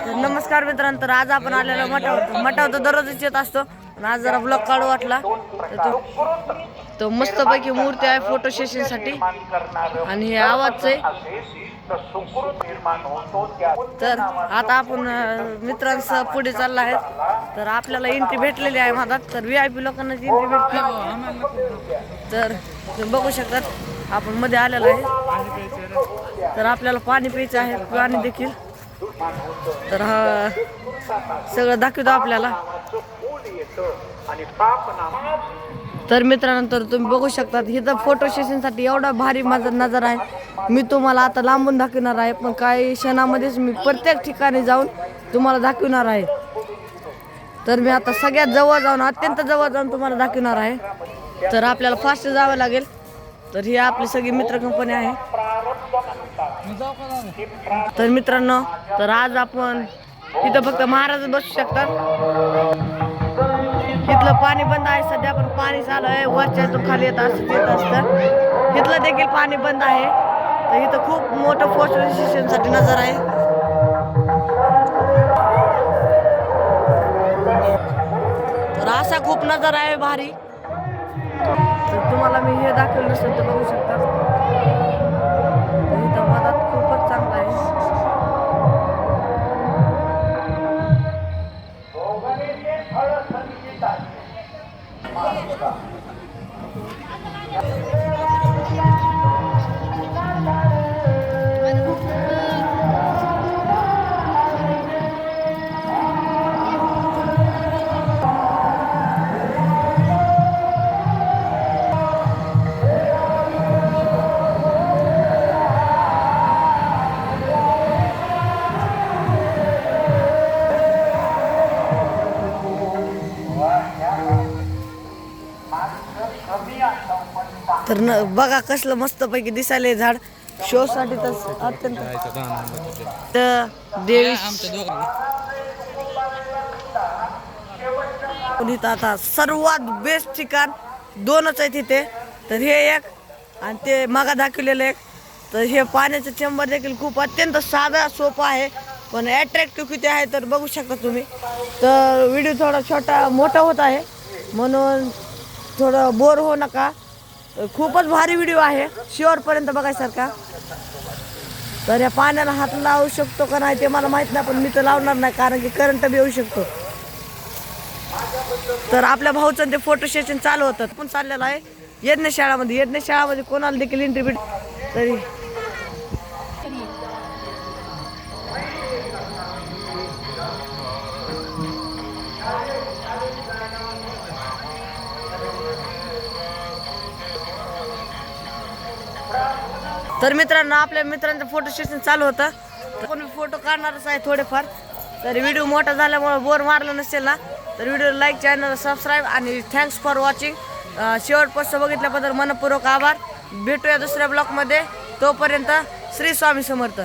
तर नमस्कार मित्रांनो, तर आज आपण आलेला मठावर तर दररोजच येत असतो, पण आज जरा ब्लॉग काढू वाटला तर तो मस्तपैकी मूर्ती आहे फोटो सेशन साठी आणि हे आवाज आहे. तर आता आपण मित्रांसह पुढे चालला आहे. तर आपल्याला एंट्री भेटलेली आहे माझा, तर VIP लोकांना एंट्री भेटली. तर तुम्ही बघू शकतात आपण मध्ये आलेला आहे. तर आपल्याला पाणी प्यायचं आहे, पाणी देखील. तर हा सगळं दाखवतो आपल्याला. तर मित्रांनो, तर तुम्ही बघू शकता इथं फोटो सेशनसाठी एवढा भारी माझा नजारा आहे. मी तुम्हाला आता लांबून दाखवणार आहे, पण काही क्षणामध्येच मी प्रत्येक ठिकाणी जाऊन तुम्हाला दाखवणार आहे. तर मी आता सगळ्यात जवळ जाऊन, अत्यंत जवळ जाऊन तुम्हाला दाखवणार आहे. तर आपल्याला फास्ट जावं लागेल. तर ही आपली सगळी मित्र कंपनी आहे. तर मित्रांनो, तर आज आपण इथं फक्त महाराज बसू शकतात. इथलं पाणी बंद आहे सध्या, पण पाणी चालू आहे. वरच्या तो खाली येत असतं. इथलं देखील पाणी बंद आहे. तर इथं खूप मोठं फोटो सेशनसाठी नजर आहे. तर असा खूप नजारा आहे भारी. तर तुम्हाला मी हे दाखवलं नसेल तर बघू शकता. इथं मधात खूपच चांगला आहे. तर बघा कसलं मस्त पैकी दिसायला झाड. शो साठी तर अत्यंत देवी आता सर्वात बेस्ट ठिकाण दोनच आहे तिथे. तर हे एक आणि ते मागा दाखवलेलं एक. तर हे पाण्याचं चेंबर देखील खूप अत्यंत साधा सोपा आहे, पण अट्रॅक्टिव्ह किती आहे तर बघू शकता तुम्ही. तर व्हिडिओ थोडा छोटा मोठा होत आहे, म्हणून थोडं बोर होऊ नका. खूपच भारी व्हिडिओ आहे, शेवटपर्यंत बघायसारखा. तर या पाण्याला हात लावू शकतो का नाही ते मला माहित नाही, पण मी तर लावणार नाही, कारण की करंट बी येऊ शकतो. तर आपल्या भाऊचं ते फोटो सेशन चालू होतं, पण चाललेलं आहे यज्ञशाळामध्ये कोणाला देखील एंट्री भेट. तरी तर मित्रांनो, आपल्या मित्रांचं फोटो सेशन चालू होतं. पण मी फोटो काढणारच आहे थोडेफार. तर व्हिडिओ मोठा झाल्यामुळे बोर मारलं नसेल ना, तर व्हिडिओ लाईक, चॅनल सबस्क्राईब आणि थँक्स फॉर वॉचिंग. शेवटपासून बघितल्याबद्दल मनपूर्वक आभार. भेटूया दुसऱ्या ब्लॉगमध्ये. तोपर्यंत श्री स्वामी समर्थ.